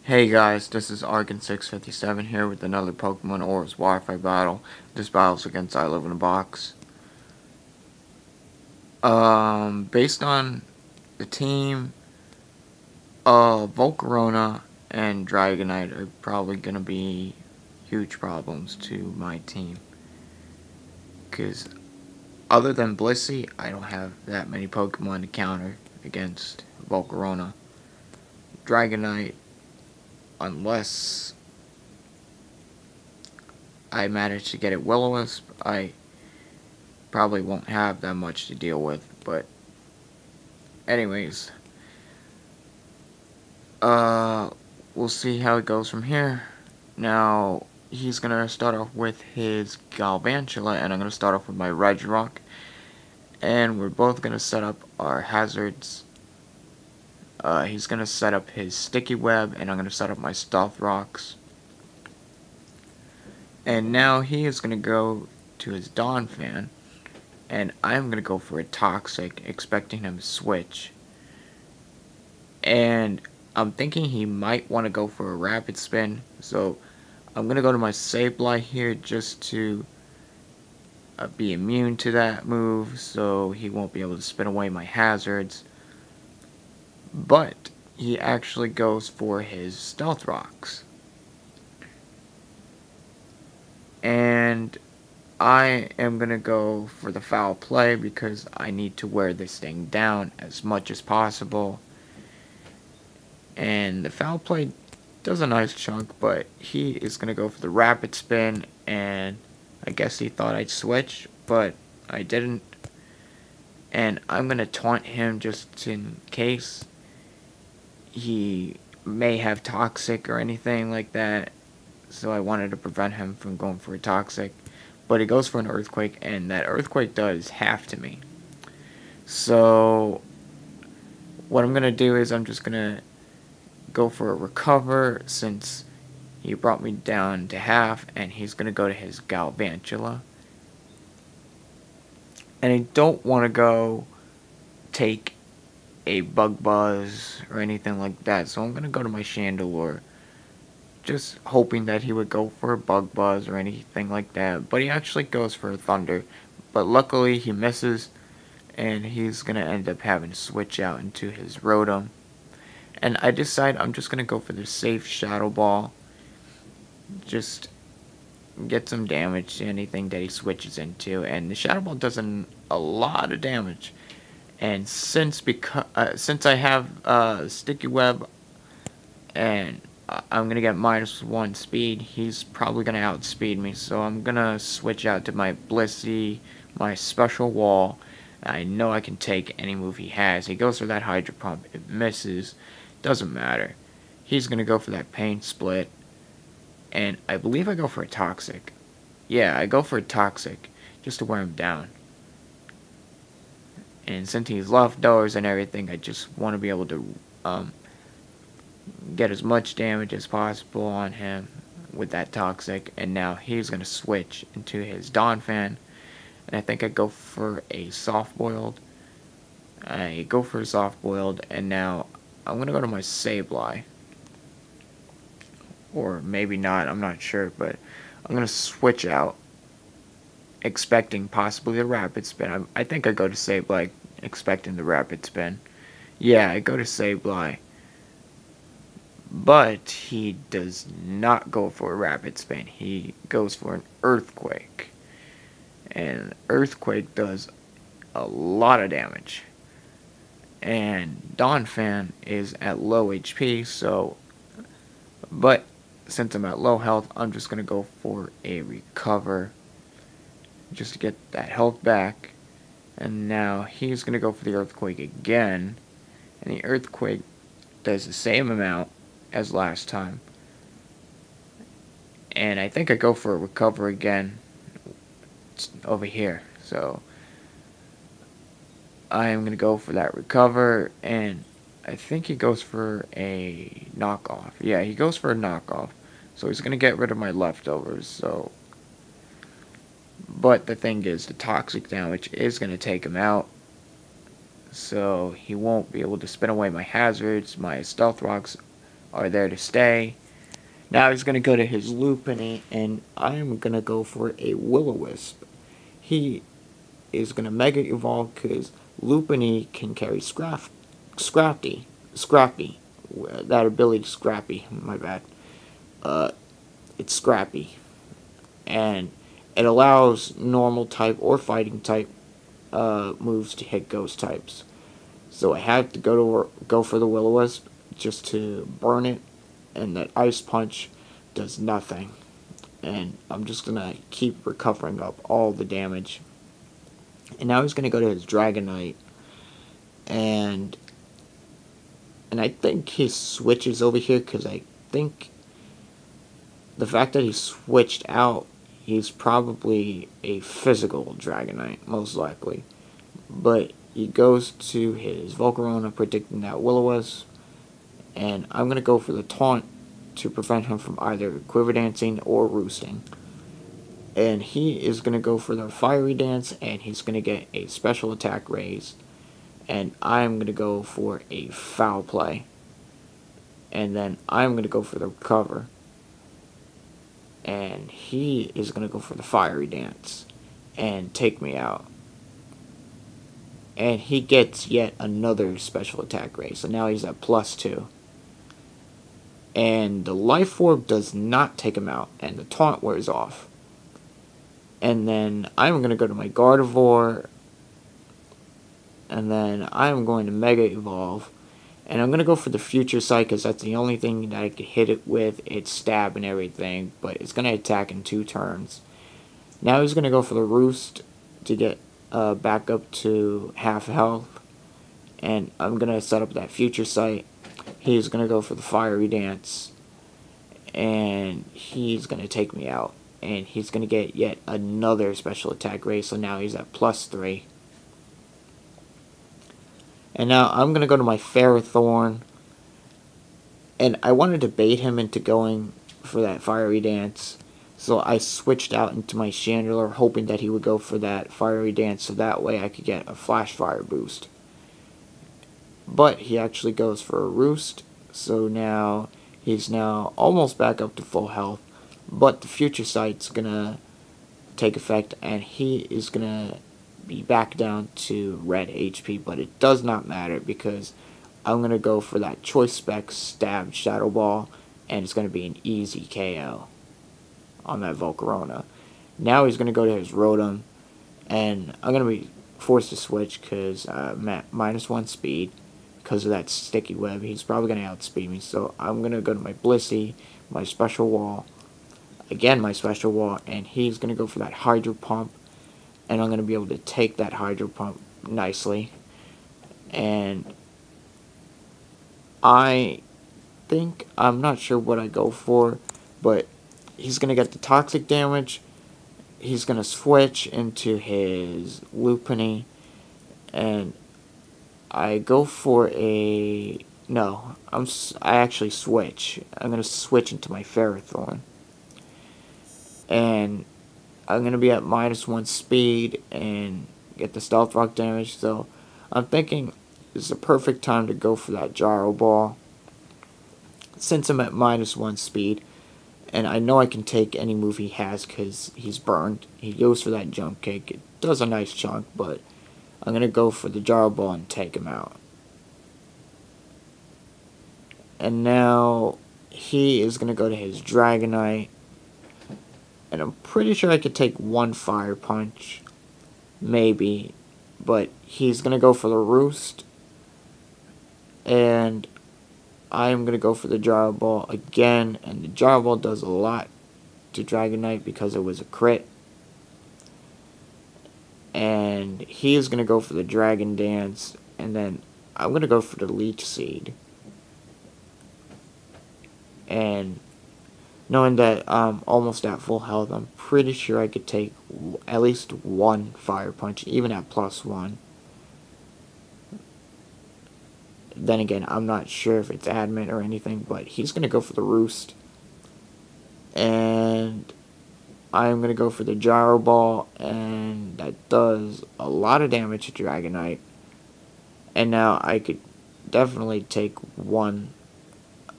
Hey guys, this is Argon657 here with another Pokemon ORAS Wi-Fi battle. This battle's against Iliveinabox. Based on the team, Volcarona and Dragonite are probably gonna be huge problems to my team. Because other than Blissey, I don't have that many Pokemon to counter against Volcarona. Dragonite, unless I manage to get it Will-O-Wisp, I probably won't have that much to deal with. But anyways, we'll see how it goes from here. Now, he's gonna start off with his Galvantula, and I'm gonna start off with my Regirock. And we're both gonna set up our hazards. He's gonna set up his Sticky Web, and I'm gonna set up my Stealth Rocks. And now he is gonna go to his Donphan, and I'm gonna go for a Toxic, expecting him to switch. And I'm thinking he might want to go for a Rapid Spin, so I'm gonna go to my Sableye here just to be immune to that move, so he won't be able to spin away my hazards. But he actually goes for his Stealth Rocks. And I am going to go for the foul play because I need to wear this thing down as much as possible. And the foul play does a nice chunk, but he is going to go for the Rapid Spin, and I guess he thought I'd switch, but I didn't. And I'm going to taunt him just in case he may have Toxic or anything like that. So I wanted to prevent him from going for a Toxic. But he goes for an Earthquake, and that Earthquake does half to me. So what I'm going to do is I'm just going to go for a Recover since he brought me down to half, and he's going to go to his Galvantula. And I don't want to go take a Bug Buzz or anything like that, so I'm going to go to my Chandelure, just hoping that he would go for a Bug Buzz or anything like that. But he actually goes for a Thunder, but luckily he misses, and he's going to end up having to switch out into his Rotom. And I decide I'm just going to go for the safe Shadow Ball, just get some damage to anything that he switches into, and the Shadow Ball does a lot of damage. And since I have Sticky Web, and I'm gonna get -1 speed, he's probably gonna outspeed me. So I'm gonna switch out to my Blissey, my Special Wall. I know I can take any move he has. He goes for that Hydro Pump. It misses. Doesn't matter. He's gonna go for that Pain Split, and I believe I go for a Toxic. Yeah, I go for a Toxic just to wear him down. And since he's leftovers and everything, I just want to be able to get as much damage as possible on him with that Toxic. And now he's going to switch into his Donphan. And I think I go for a Soft Boiled. I go for a Soft Boiled, and now I'm going to go to my Sableye. Or maybe not, I'm not sure, but I'm going to switch out, expecting possibly a Rapid Spin. I think I go to Sableye expecting the Rapid Spin. Yeah, I go to Sableye. But he does not go for a Rapid Spin. He goes for an Earthquake. And Earthquake does a lot of damage. And Donphan is at low HP, so... But since I'm at low health, I'm just going to go for a Recover, just to get that health back. And now he's going to go for the Earthquake again, and the Earthquake does the same amount as last time. And I think I go for a Recover again over here. So I am going to go for that Recover, and I think he goes for a Knockoff. Yeah, he goes for a Knockoff. So he's going to get rid of my leftovers, so... But the thing is, the Toxic damage is going to take him out. So he won't be able to spin away my hazards. My Stealth Rocks are there to stay. Now he's going to go to his Lupini, and I'm going to go for a Will-O-Wisp. He is going to Mega Evolve because Lupini can carry Scrappy. That ability, Scrappy, my bad. It's Scrappy. And it allows normal type or fighting type moves to hit ghost types. So I had to go for the Will-O-Wisp just to burn it, and that Ice Punch does nothing. And I'm just going to keep recovering up all the damage. And now he's going to go to his Dragonite. And I think he switches over here because I think the fact that he switched out, he's probably a physical Dragonite, most likely. But he goes to his Volcarona, predicting that Will-O-Wisp. And I'm going to go for the Taunt to prevent him from either Quiver Dancing or Roosting. And he is going to go for the Fiery Dance, and he's going to get a special attack raised. And I'm going to go for a Foul Play. And then I'm going to go for the Recover. And he is going to go for the Fiery Dance and take me out. And he gets yet another special attack raise. So now he's at +2. And the Life Orb does not take him out, and the Taunt wears off. And then I'm going to go to my Gardevoir, and then I'm going to Mega Evolve, and I'm going to go for the Future Sight because that's the only thing that I could hit it with. It's stab and everything, but it's going to attack in 2 turns. Now he's going to go for the Roost to get back up to half health, and I'm going to set up that Future Sight. He's going to go for the Fiery Dance, and he's going to take me out. And he's going to get yet another special attack raise, so now he's at +3. And now I'm going to go to my Ferrothorn, and I wanted to bait him into going for that Fiery Dance, so I switched out into my Chandelure, hoping that he would go for that Fiery Dance, so that way I could get a Flash Fire boost. But he actually goes for a Roost, so now he's now almost back up to full health. But the Future Sight's gonna take effect, and he is gonna be back down to red HP. But it does not matter because I'm gonna go for that Choice Spec Stab Shadow Ball, and it's gonna be an easy KO on that Volcarona. Now he's gonna go to his Rotom, and I'm gonna be forced to switch because I'm at -1 speed. Because of that sticky web, he's probably going to outspeed me. So I'm going to go to my Blissey, my Special Wall, again my Special Wall, and he's going to go for that Hydro Pump. And I'm going to be able to take that Hydro Pump nicely. And I think, I'm not sure what I go for, but he's going to get the Toxic damage. He's going to switch into his Lupini, and I go for a... No, I actually switch. I'm going to switch into my Ferrothorn. And I'm going to be at -1 speed and get the Stealth Rock damage. So I'm thinking this is a perfect time to go for that Gyro Ball. Since I'm at -1 speed, and I know I can take any move he has because he's burned. He goes for that Jump Kick. It does a nice chunk, but I'm going to go for the Gyro Ball and take him out. And now he is going to go to his Dragonite. And I'm pretty sure I could take 1 Fire Punch. Maybe. But he's going to go for the Roost. And I'm going to go for the Gyro Ball again. And the Gyro Ball does a lot to Dragonite because it was a crit. And he is going to go for the Dragon Dance, and then I'm going to go for the Leech Seed. And knowing that I'm almost at full health, I'm pretty sure I could take at least 1 Fire Punch, even at +1. Then again, I'm not sure if it's adamant or anything, but he's going to go for the Roost. And I'm going to go for the Gyro Ball, and that does a lot of damage to Dragonite. And now I could definitely take 1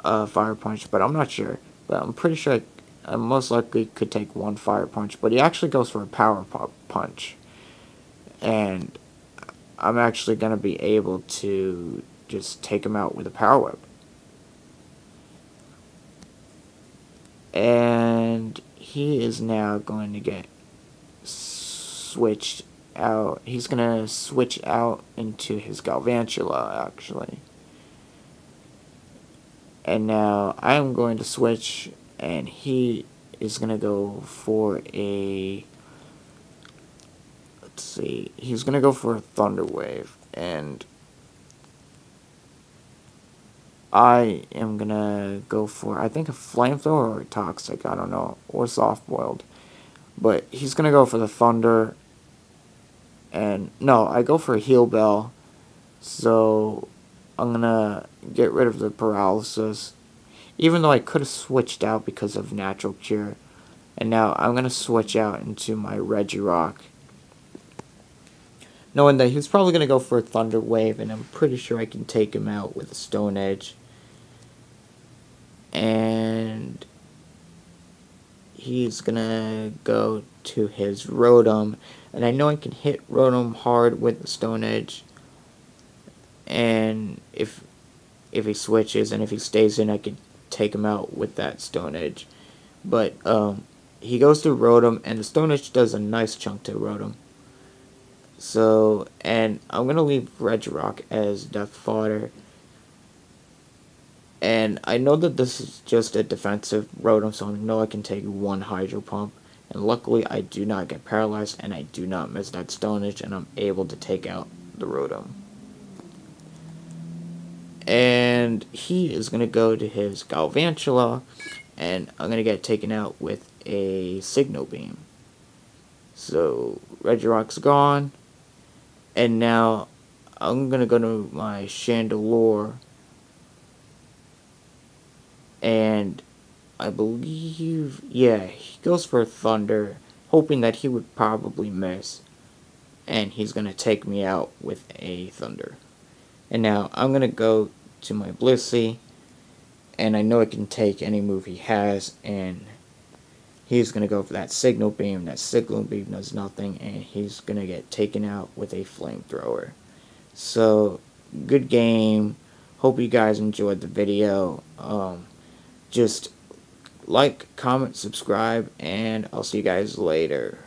fire punch, but I'm not sure. But I'm pretty sure I most likely could take one fire punch, but he actually goes for a power punch. And I'm actually going to be able to just take him out with a power whip. And he is now going to get switched out. He's going to switch out into his Galvantula, actually. And now I'm going to switch, and he is going to go for a... Let's see. He's going to go for a Thunder Wave, and I am going to go for, I think, a Flamethrower or a Toxic, I don't know, or Soft Boiled. But he's going to go for the Thunder, and no, I go for a Heal Bell, so I'm going to get rid of the Paralysis, even though I could have switched out because of Natural Cure. And now I'm going to switch out into my Regirock, knowing that he's probably going to go for a Thunder Wave, and I'm pretty sure I can take him out with a Stone Edge. And he's going to go to his Rotom, and I know I can hit Rotom hard with the Stone Edge. And if he switches and if he stays in, I can take him out with that Stone Edge. But he goes to Rotom, and the Stone Edge does a nice chunk to Rotom. So, and I'm going to leave Regirock as Death Fodder. And I know that this is just a defensive Rotom, so I know I can take one Hydro Pump. And luckily, I do not get paralyzed, and I do not miss that Stone Edge, and I'm able to take out the Rotom. And he is going to go to his Galvantula, and I'm going to get taken out with a Signal Beam. So, Regirock's gone, and now I'm going to go to my Chandelure, and I believe, yeah, he goes for Thunder, hoping that he would probably miss, and he's going to take me out with a Thunder. And now I'm going to go to my Blissey, and I know I can take any move he has, and he's going to go for that Signal Beam. That Signal Beam does nothing, and he's going to get taken out with a Flamethrower. So, good game. Hope you guys enjoyed the video. Just like, comment, subscribe, and I'll see you guys later.